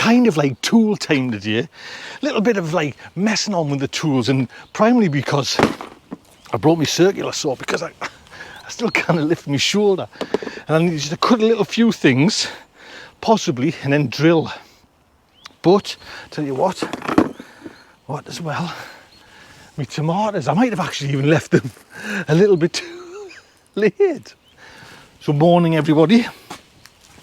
kind of like tool time today. A little bit of like messing on with the tools, and primarily because I brought my circular saw because I still kind of lift my shoulder, and I need just to cut a little few things, possibly, and then drill. But tell you what as well, my tomatoes, I might have actually even left them a little bit too late. So morning everybody.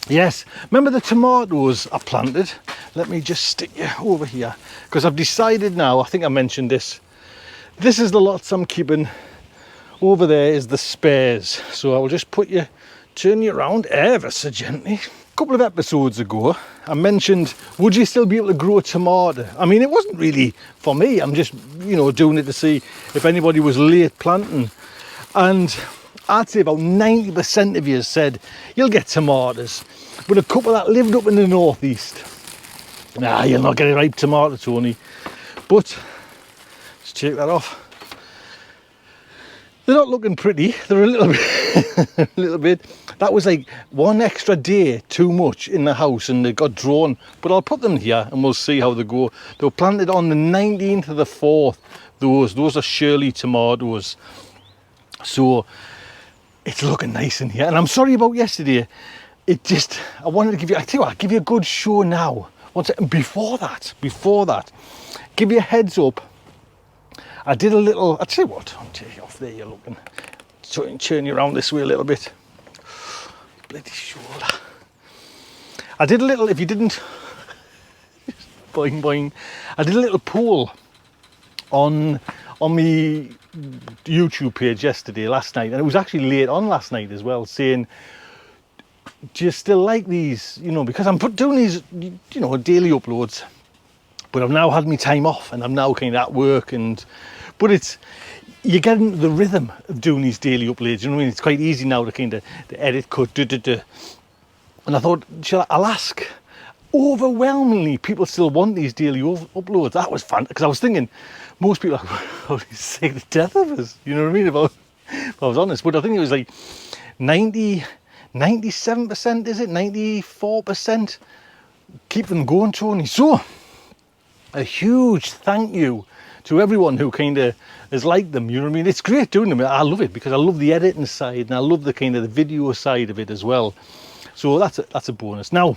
Yes, remember the tomatoes I planted? Let me just stick you over here, because I've decided now, I think I mentioned this is the lots I'm keeping. Over there is the spares, so I will just turn you around ever so gently. A couple of episodes ago I mentioned, would you still be able to grow a tomato? I mean, it wasn't really for me, I'm just doing it to see if anybody was late planting, and I'd say about 90% of you said you'll get tomatoes, but a couple that lived up in the northeast, nah, you'll not get a ripe tomato, Tony. But let's take that off. They're not looking pretty, they're a little bit, that was like one extra day too much in the house and they got drawn, but I'll put them here and we'll see how they go. They were planted on the 19th of the 4th, those are Shirley tomatoes, so it's looking nice in here. And I'm sorry about yesterday, I wanted to give you, I'll give you a good show now. Before that, give you a heads up. I did a little, I'll tell you what, I'll take you off there, you're looking. Turn you around this way a little bit. Bloody shoulder. I did a little, if you didn't, boing boing. I did a little poll on my YouTube page last night, and it was actually late on last night as well, saying, do you still like these? Because I'm doing these, daily uploads, but I've now had my time off and I'm now kind of at work, but you're getting the rhythm of doing these daily uploads. You know what I mean? It's quite easy now to kind of edit, cut, And I thought, I'll ask. Overwhelmingly, people still want these daily uploads. That was fun, because I was thinking most people are sick to death of us. You know what I mean? If I was honest, but I think it was like 97%, is it? 94%. Keep them going, Tony. So, a huge thank you to everyone who kind of has liked them. You know what I mean? It's great doing them. I love it because I love the editing side and I love the kind of the video side of it as well. So that's a bonus. Now,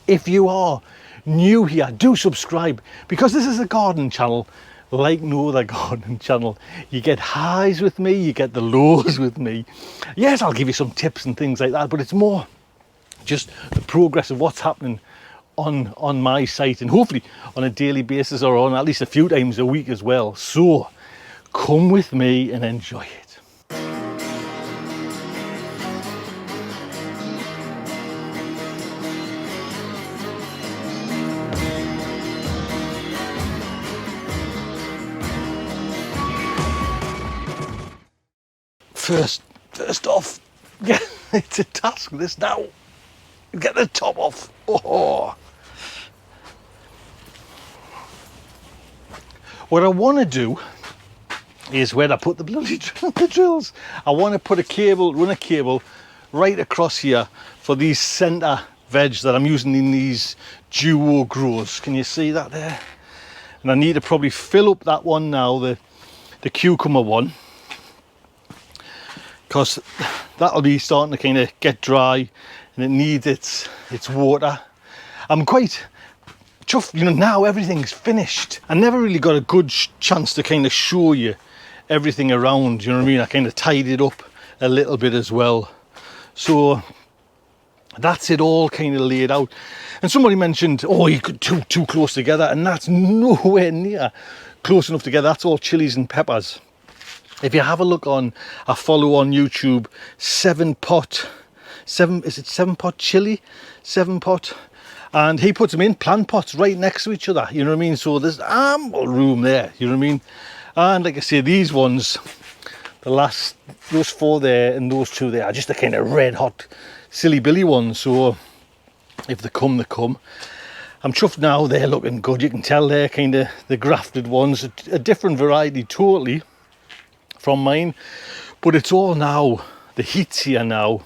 if you are new here, do subscribe, because this is a garden channel like no other garden channel. You get highs with me, you get the lows with me. Yes, I'll give you some tips and things like that, but it's more just the progress of what's happening on my site, and hopefully on a daily basis or on at least a few times a week as well. So come with me and enjoy it. First off, it's a task this now. Get the top off. Oh. What I want to do is where I put the bloody drills. I want to run a cable right across here for these centre veg that I'm using in these duo grows. Can you see that there? And I need to probably fill up that one now, the cucumber one, because that'll be starting to kind of get dry and it needs its water. I'm quite chuffed, now everything's finished. I never really got a good chance to kind of show you everything around, you know what I mean? I kind of tied it up a little bit as well. So that's it all kind of laid out. And somebody mentioned, oh, you could too close together, and that's nowhere near close enough together. That's all chilies and peppers. If you have a look I follow on YouTube, 7-pot chili? 7-pot. And he puts them in plant pots right next to each other, you know what I mean? So there's ample room there, you know what I mean? And like I say, these ones, those 4 there and those 2 there are just the kind of red hot, silly billy ones. So if they come, they come. I'm chuffed now, they're looking good. You can tell they're kind of the grafted ones, a different variety totally from mine. But it's all now, the heat's here now.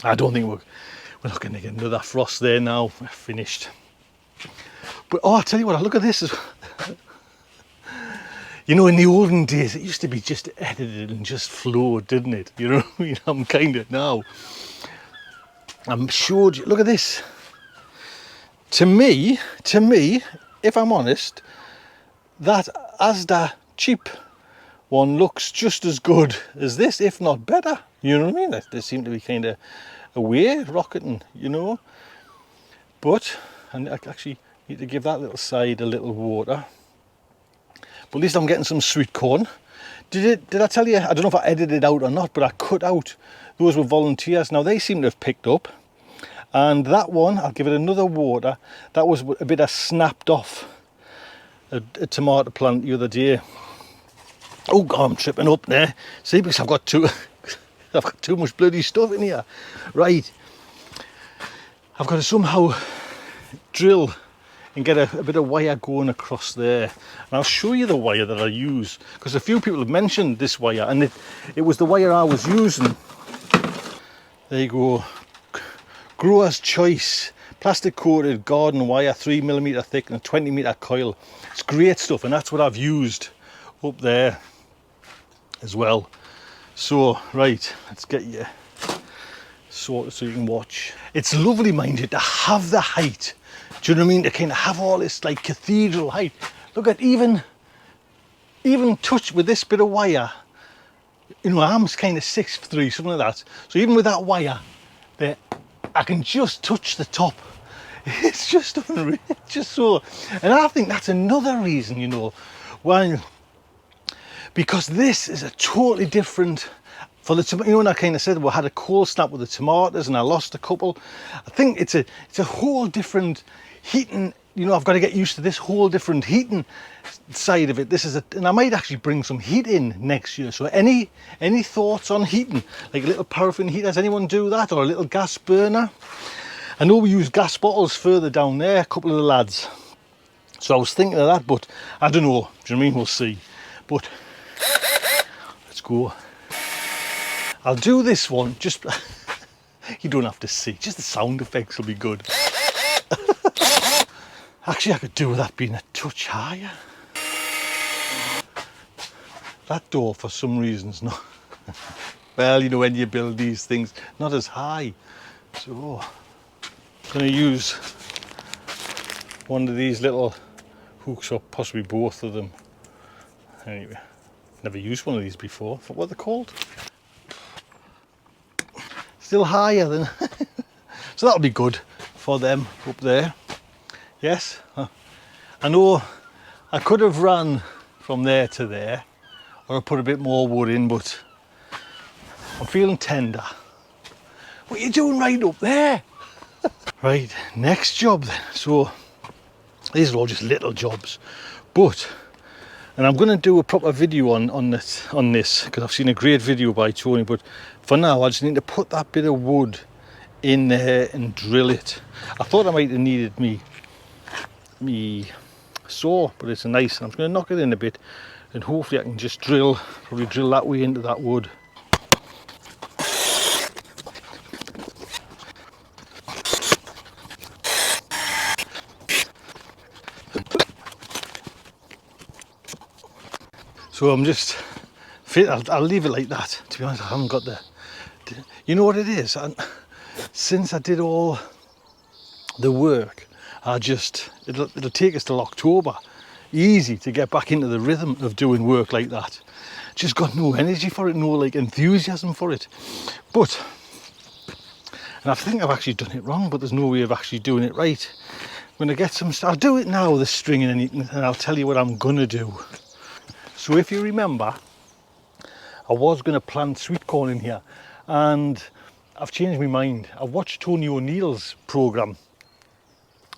I don't think we're not going to get another frost there now. We're finished. But oh, I'll tell you what, look at this. You know, in the olden days, it used to be just edited and just flowed, didn't it? You know, I mean, I'm kind of now. I'm sure. Look at this. To me, if I'm honest, that Asda cheap one looks just as good as this, if not better. You know what I mean? They seem to be kind of away, rocketing, you know. But, and I actually need to give that little side a little water. But at least I'm getting some sweet corn. Did I tell you, I don't know if I edited it out or not, but I cut out, those were volunteers. Now they seem to have picked up. And that one, I'll give it another water. That was a bit I snapped off a tomato plant the other day. Oh God, I'm tripping up there. See, because I've got too much bloody stuff in here. Right, I've got to somehow drill and get a bit of wire going across there. And I'll show you the wire that I use, because a few people have mentioned this wire, and it was the wire I was using. There you go. Grower's Choice plastic coated garden wire, 3mm thick and a 20m coil. It's great stuff, and that's what I've used up there as well. So right, let's get you sorted so you can watch. It's lovely, mind you, to have the height. Do you know what I mean? To kind of have all this like cathedral height. Look at even touch with this bit of wire. You know, I'm kind of 6'3", something like that. So even with that wire, there, I can just touch the top. It's just unreal, just so. And I think that's another reason, you know, why. Because this is a totally different. For the, you know, when I kind of said we had a cold snap with the tomatoes and I lost a couple. I think it's a whole different heating. You know, I've got to get used to this whole different heating side of it. This is and I might actually bring some heat in next year. So any thoughts on heating, like a little paraffin heater? Does anyone do that, or a little gas burner? I know we use gas bottles further down there, a couple of the lads. So I was thinking of that, but I don't know. Do you know what I mean? We'll see. But let's go. I'll do this one, just, you don't have to see, just the sound effects will be good. Actually, I could do with that being a touch higher. That door, for some reason's not, well, you know, when you build these things, not as high. So, I'm going to use one of these little hooks, or possibly both of them. Anyway, never used one of these before. What are they called? Still higher than so that'll be good for them up there. Yes, I know I could have run from there to there, or I put a bit more wood in, but I'm feeling tender. What are you doing right up there? Right, next job then. So these are all just little jobs, but, and I'm going to do a proper video on this because I've seen a great video by Tony, but for now I just need to put that bit of wood in there and drill it. I thought I might have needed me saw, but it's nice. I'm just going to knock it in a bit and hopefully I can just probably drill that way into that wood. So I'm just, I'll leave it like that. To be honest, I haven't got you know what it is? Since I did all the work, it'll take us till October. Easy to get back into the rhythm of doing work like that. Just got no energy for it, no like enthusiasm for it. But, and I think I've actually done it wrong, but there's no way of actually doing it right. I'm gonna get some, I'll do it now, the stringing, and I'll tell you what I'm gonna do. So if you remember, I was going to plant sweet corn in here, and I've changed my mind. I watched Tony O'Neill's programme,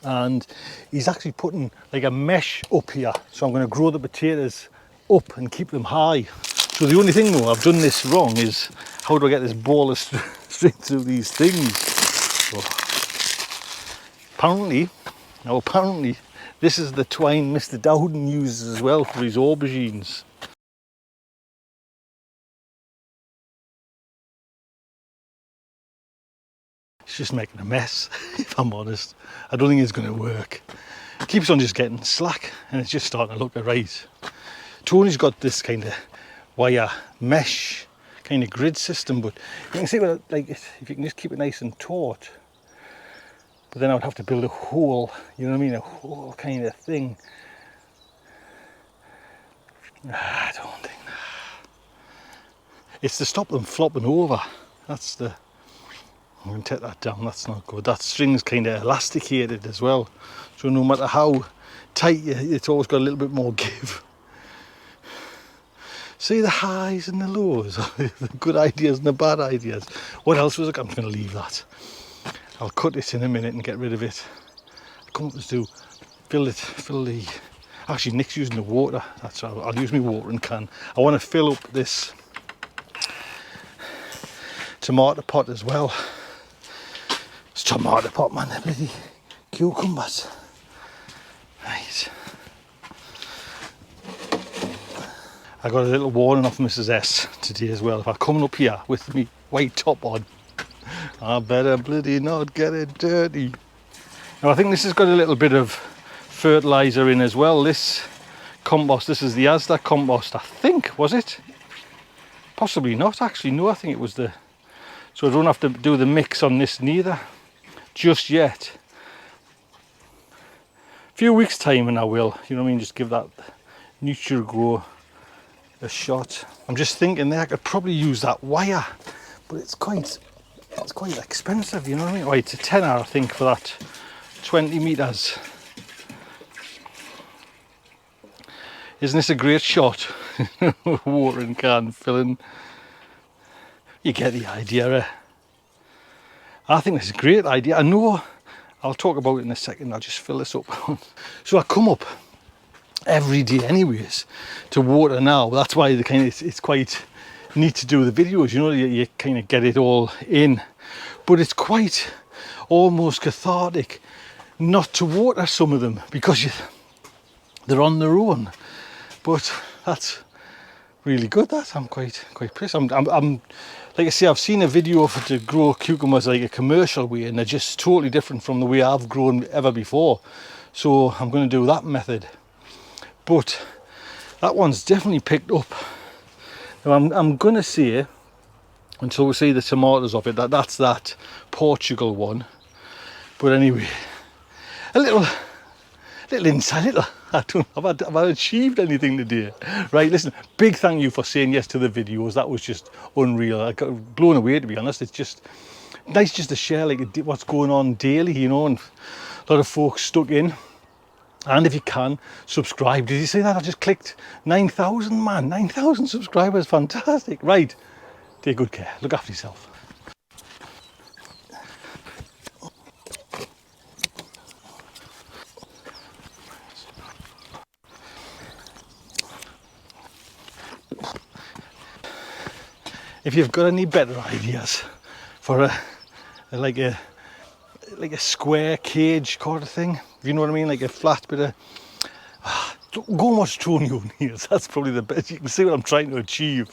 and he's actually putting like a mesh up here. So I'm going to grow the potatoes up and keep them high. So the only thing though, I've done this wrong, is how do I get this ball of string through these things? So, apparently, this is the twine Mr. Dowden uses as well for his aubergines. It's just making a mess, if I'm honest. I don't think it's going to work. It keeps on just getting slack, and it's just starting to look right. Tony's got this kind of wire mesh kind of grid system, but you can see what, like, if you can just keep it nice and taut. But then I would have to build a whole, you know what I mean, a whole kind of thing. I don't think. It's to stop them flopping over. That's the. I'm going to take that down. That's not good. That string's kind of elasticated as well, so no matter how tight it's always got a little bit more give. See the highs and the lows, the good ideas and the bad ideas. What else was it? I'm just going to leave that. I'll cut this in a minute and get rid of it. I'll come up to do fill the. Actually, Nick's using the water. That's right. I'll use my watering can. I want to fill up this tomato pot as well. It's tomato pot, man. They're bloody cucumbers. Right. I got a little warning off Mrs. S today as well. If I come up here with me white top on, I better bloody not get it dirty. Now I think this has got a little bit of fertiliser in as well. This compost, this is the Asda compost, I think, was it? Possibly not, actually. No, I think it was the... So I don't have to do the mix on this neither, just yet. A few weeks time and I will, you know what I mean, just give that Nutri-Grow a shot. I'm just thinking there I could probably use that wire, but it's quite expensive, you know what I mean? Oh, it's a tenner, I think, for that 20 metres. Isn't this a great shot? Watering can filling. You get the idea, eh? I think this is a great idea. I know, I'll talk about it in a second. I'll just fill this up. So I come up every day anyways to water now. That's why the kind of, it's quite neat to do the videos, you know, you kind of get it all in. But it's quite almost cathartic not to water some of them because they're on their own. But that's really good. That I'm quite pleased. I'm like I say, I've seen a video of it to grow cucumbers like a commercial way, and they're just totally different from the way I've grown ever before. So I'm going to do that method. But that one's definitely picked up. Now I'm going to say, until we see the tomatoes of it, that's that Portugal one. But anyway, a little insight, have I achieved anything today? Right, listen, big thank you for saying yes to the videos. That was just unreal. I got blown away, to be honest. It's just nice just to share like what's going on daily, you know, and a lot of folks stuck in. And if you can, subscribe. Did you see that? I just clicked 9,000, man. 9,000 subscribers, fantastic. Right, take good care. Look after yourself. If you've got any better ideas for like a square cage kind of thing, if you know what I mean, like a flat bit of... Go and watch Tony O'Neill's, that's probably the best. You can see what I'm trying to achieve.